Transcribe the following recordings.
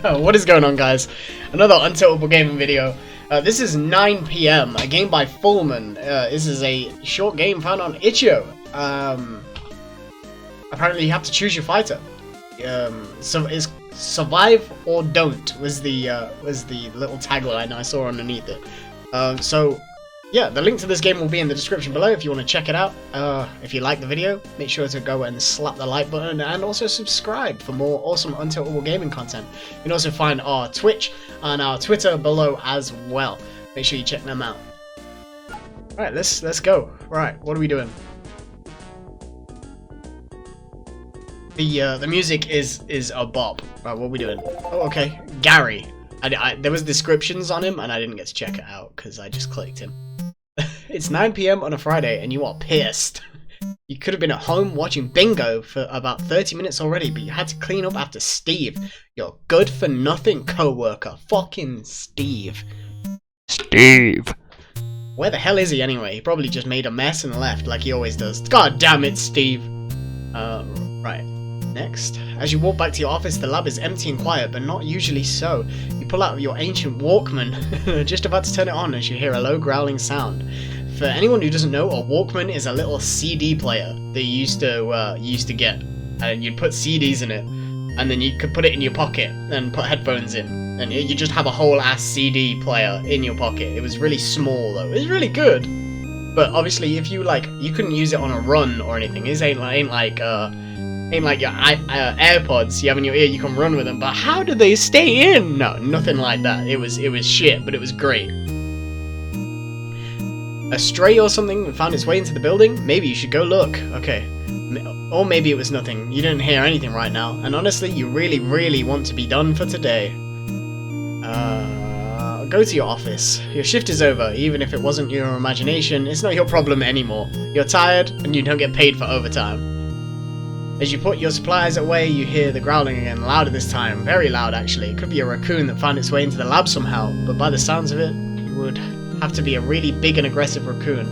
What is going on, guys? Another Untiltable Gaming video. This is 9 PM, a game by Fulmen. This is a short game found on itch.io. Apparently you have to choose your fighter. So it's survive or don't was the little tagline I saw underneath it. So yeah, the link to this game will be in the description below if you want to check it out. If you like the video, make sure to go and slap the like button and also subscribe for more awesome Untiltable Gaming content. You can also find our Twitch and our Twitter below as well. Make sure you check them out. Alright, let's go. Right, what are we doing? The music is a bop. Right, what are we doing? Oh, okay. Gary. There was descriptions on him and I didn't get to check it out because I just clicked him. It's 9 PM on a Friday and you are pissed. You could have been at home watching bingo for about 30 minutes already, but you had to clean up after Steve, your good for nothing co-worker. Fucking Steve. Steve. Where the hell is he anyway? He probably just made a mess and left like he always does. God damn it, Steve. Right. Next. As you walk back to your office, the lab is empty and quiet, but not usually so. You pull out your ancient Walkman, just about to turn it on as you hear a low growling sound. For anyone who doesn't know, a Walkman is a little CD player that you used to get, and you'd put CDs in it, and then you could put it in your pocket and put headphones in, and you just have a whole ass CD player in your pocket. It was really small though. It was really good, but obviously if you you couldn't use it on a run or anything. This ain't like your AirPods you have in your ear, you can run with them, but how do they stay in? No, nothing like that. It was shit, but it was great. A stray or something found its way into the building? Maybe you should go look. Okay. Or maybe it was nothing. You didn't hear anything right now, and honestly, you really want to be done for today. Go to your office. Your shift is over. Even if it wasn't your imagination, it's not your problem anymore. You're tired, and you don't get paid for overtime. As you put your supplies away, you hear the growling again, louder this time, very loud actually. It could be a raccoon that found its way into the lab somehow, but by the sounds of it, it would have to be a really big and aggressive raccoon.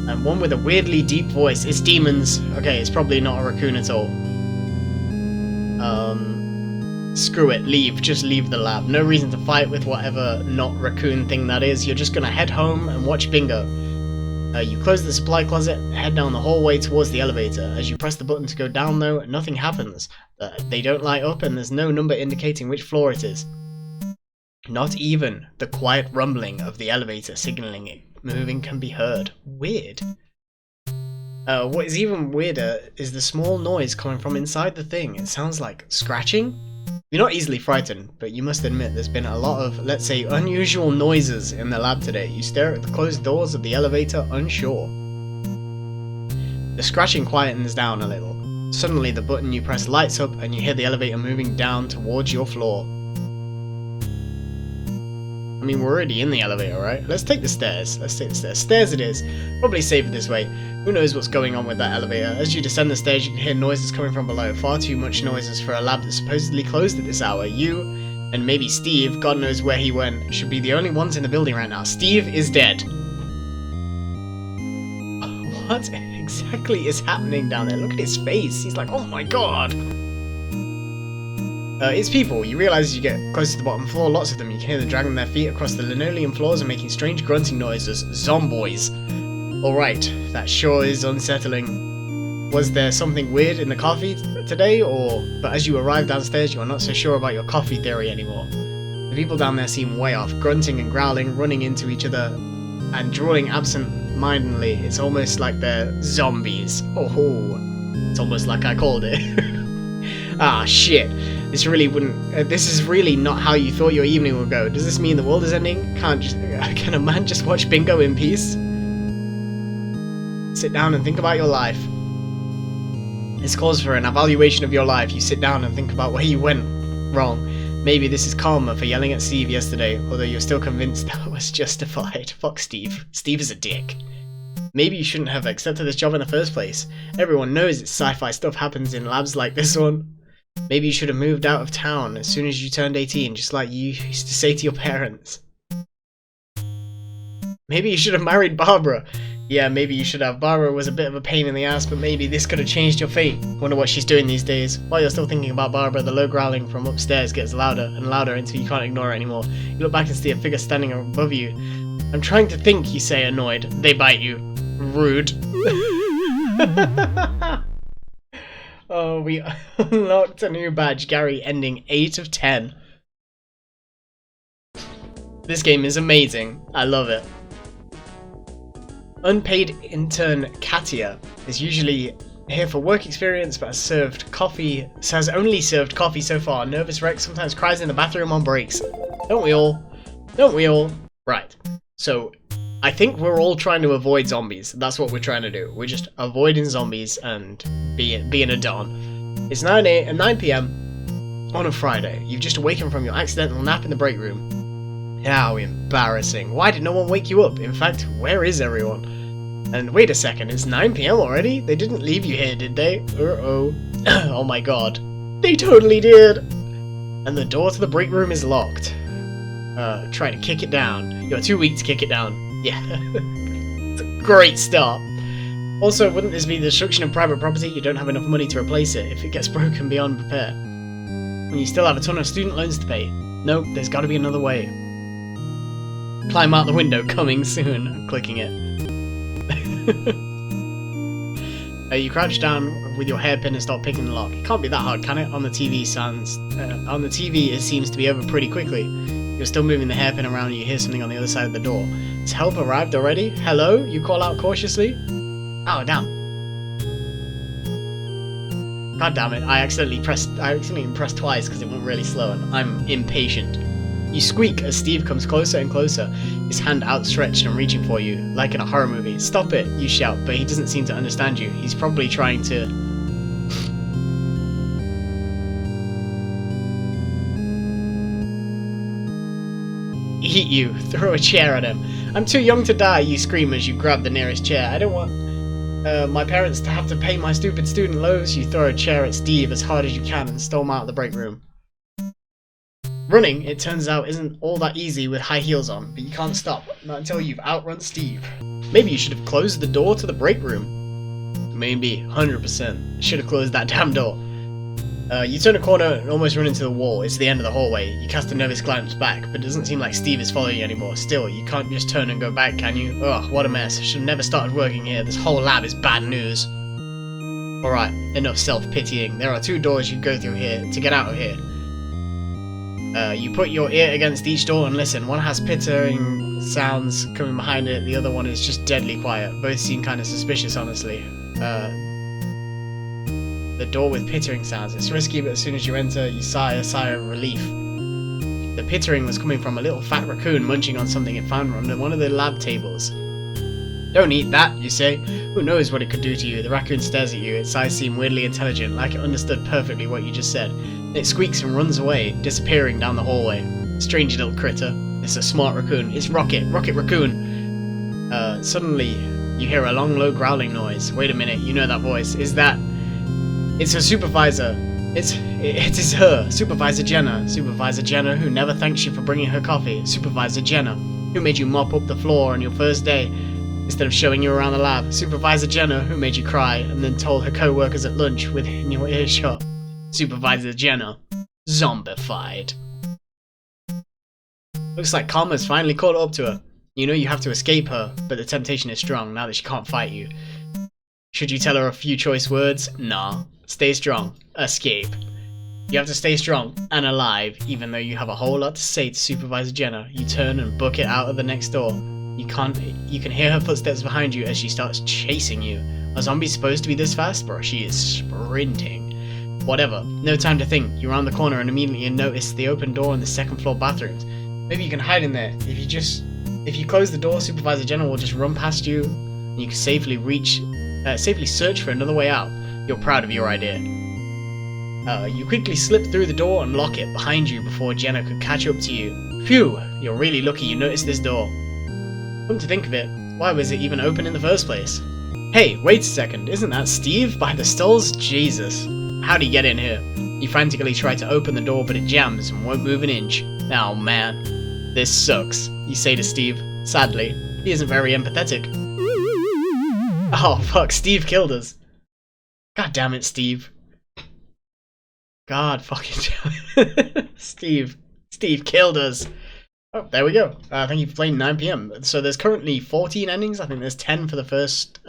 And one with a weirdly deep voice. It's demons. Okay, it's probably not a raccoon at all. Screw it, leave. Just leave the lab. No reason to fight with whatever not raccoon thing that is. You're just gonna head home and watch bingo. You close the supply closet and head down the hallway towards the elevator. As you press the button to go down though, nothing happens. They don't light up and there's no number indicating which floor it is. Not even the quiet rumbling of the elevator signaling it moving can be heard. Weird. What is even weirder is the small noise coming from inside the thing. It sounds like scratching. You're not easily frightened, but you must admit there's been a lot of, let's say, unusual noises in the lab today. You stare at the closed doors of the elevator, unsure. The scratching quietens down a little. Suddenly the button you press lights up and you hear the elevator moving down towards your floor. I mean, we're already in the elevator, right? Let's take the stairs. Let's take the stairs. Stairs it is. Probably safer this way. Who knows what's going on with that elevator? As you descend the stairs, you can hear noises coming from below. Far too much noises for a lab that's supposedly closed at this hour. You, and maybe Steve, God knows where he went, should be the only ones in the building right now. Steve is dead. What exactly is happening down there? Look at his face. He's like, oh my god. It's people. You realise as you get close to the bottom floor, lots of them. You can hear them dragging their feet across the linoleum floors and making strange grunting noises. Zomboys. Alright, that sure is unsettling. Was there something weird in the coffee today, or... But as you arrive downstairs, you are not so sure about your coffee theory anymore. The people down there seem way off, grunting and growling, running into each other, and drooling absent-mindedly. It's almost like they're zombies. Oh, it's almost like I called it. Ah, shit. This is really not how you thought your evening would go. Does this mean the world is ending? Can a man just watch bingo in peace? Sit down and think about your life. This calls for an evaluation of your life. You sit down and think about where you went wrong. Maybe this is karma for yelling at Steve yesterday, although you're still convinced that was justified. Fuck Steve. Steve is a dick. Maybe you shouldn't have accepted this job in the first place. Everyone knows that sci-fi stuff happens in labs like this one. Maybe you should have moved out of town as soon as you turned 18, just like you used to say to your parents. Maybe you should have married Barbara. Yeah, maybe you should have. Barbara was a bit of a pain in the ass, but maybe this could have changed your fate. Wonder what she's doing these days. While you're still thinking about Barbara, the low growling from upstairs gets louder and louder until you can't ignore it anymore. You look back and see a figure standing above you. I'm trying to think, you say, annoyed. They bite you. Rude. Oh, we unlocked a new badge. Gary ending 8 of 10. This game is amazing. I love it. Unpaid intern Katia is usually here for work experience, but has only served coffee so far. Nervous wreck, sometimes cries in the bathroom on breaks. Don't we all? Don't we all? Right. So, I think we're all trying to avoid zombies. That's what we're trying to do. We're just avoiding zombies and being a don. It's 9 p.m. on a Friday. You've just awakened from your accidental nap in the break room. How embarrassing. Why did no one wake you up? In fact, where is everyone? And wait a second, it's 9 p.m. already? They didn't leave you here, did they? Uh-oh. Oh my god. They totally did! And the door to the break room is locked. Try to kick it down. You're too weak to kick it down. Yeah. It's a great start. Also, wouldn't this be the destruction of private property? You don't have enough money to replace it if it gets broken beyond repair. And you still have a ton of student loans to pay. Nope, there's gotta be another way. Climb out the window, coming soon. I'm clicking it. You crouch down with your hairpin and start picking the lock. It can't be that hard, can it? On the TV it seems to be over pretty quickly. You're still moving the hairpin around and you hear something on the other side of the door. Has help arrived already? Hello? You call out cautiously? Oh, damn. God damn it, I accidentally pressed twice because it went really slow and I'm impatient. You squeak as Steve comes closer and closer, his hand outstretched and reaching for you, like in a horror movie. Stop it, you shout, but he doesn't seem to understand you. He's probably trying to... eat you. Throw a chair at him. I'm too young to die, you scream as you grab the nearest chair. I don't want my parents to have to pay my stupid student loans. You throw a chair at Steve as hard as you can and storm out of the break room. Running, it turns out, isn't all that easy with high heels on, but you can't stop, not until you've outrun Steve. Maybe you should have closed the door to the break room. Maybe, 100%. Should have closed that damn door. You turn a corner and almost run into the wall. It's the end of the hallway. You cast a nervous glance back, but it doesn't seem like Steve is following you anymore. Still, you can't just turn and go back, can you? Ugh, what a mess. Should have never started working here. This whole lab is bad news. Alright, enough self-pitying. There are 2 doors you go through here to get out of here. You put your ear against each door and listen. One has pittering sounds coming behind it, the other one is just deadly quiet. Both seem kind of suspicious, honestly. The door with pittering sounds. It's risky, but as soon as you enter, you sigh a sigh of relief. The pittering was coming from a little fat raccoon munching on something it found on one of the lab tables. Don't eat that, you say. Who knows what it could do to you? The raccoon stares at you. Its eyes seem weirdly intelligent, like it understood perfectly what you just said. It squeaks and runs away, disappearing down the hallway. Strange little critter. It's a smart raccoon. It's Rocket Raccoon. Suddenly, you hear a long, low growling noise. Wait a minute, you know that voice. Is that... It's her supervisor. It is her. Supervisor Jenna. Supervisor Jenna, who never thanks you for bringing her coffee. Supervisor Jenna, who made you mop up the floor on your first day instead of showing you around the lab. Supervisor Jenna, who made you cry and then told her co-workers at lunch within your earshot. Supervisor Jenna. Zombified. Looks like karma's finally caught up to her. You know you have to escape her, but the temptation is strong now that she can't fight you. Should you tell her a few choice words? Nah. Stay strong. Escape. You have to stay strong and alive, even though you have a whole lot to say to Supervisor Jenna. You turn and book it out of the next door. You can hear her footsteps behind you as she starts chasing you. Are zombies supposed to be this fast? Bro, she is sprinting. Whatever. No time to think. You're around the corner and immediately notice the open door in the second floor bathrooms. Maybe you can hide in there. If you close the door, Supervisor Jenna will just run past you and you can safely search for another way out. You're proud of your idea. You quickly slip through the door and lock it behind you before Jenna could catch up to you. Phew, you're really lucky you noticed this door. Come to think of it, why was it even open in the first place? Hey, wait a second, isn't that Steve by the stalls? Jesus. How'd he get in here? You frantically try to open the door, but it jams and won't move an inch. Oh man, this sucks, you say to Steve. Sadly, he isn't very empathetic. Oh, fuck, Steve killed us. God damn it, Steve. God fucking damn it. Steve. Steve killed us. Oh, there we go. Thank you for playing 9 p.m. So there's currently 14 endings. I think there's 10 for the first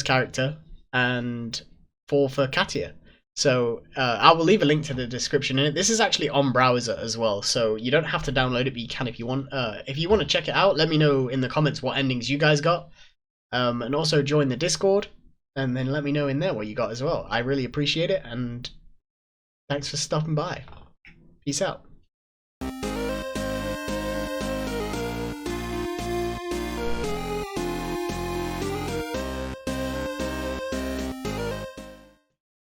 character, and 4 for Katia. So I will leave a link to the description in it. This is actually on browser as well, so you don't have to download it, but you can if you want. If you want to check it out, let me know in the comments what endings you guys got, and also join the Discord, and then let me know in there what you got as well. I really appreciate it, and thanks for stopping by. Peace out.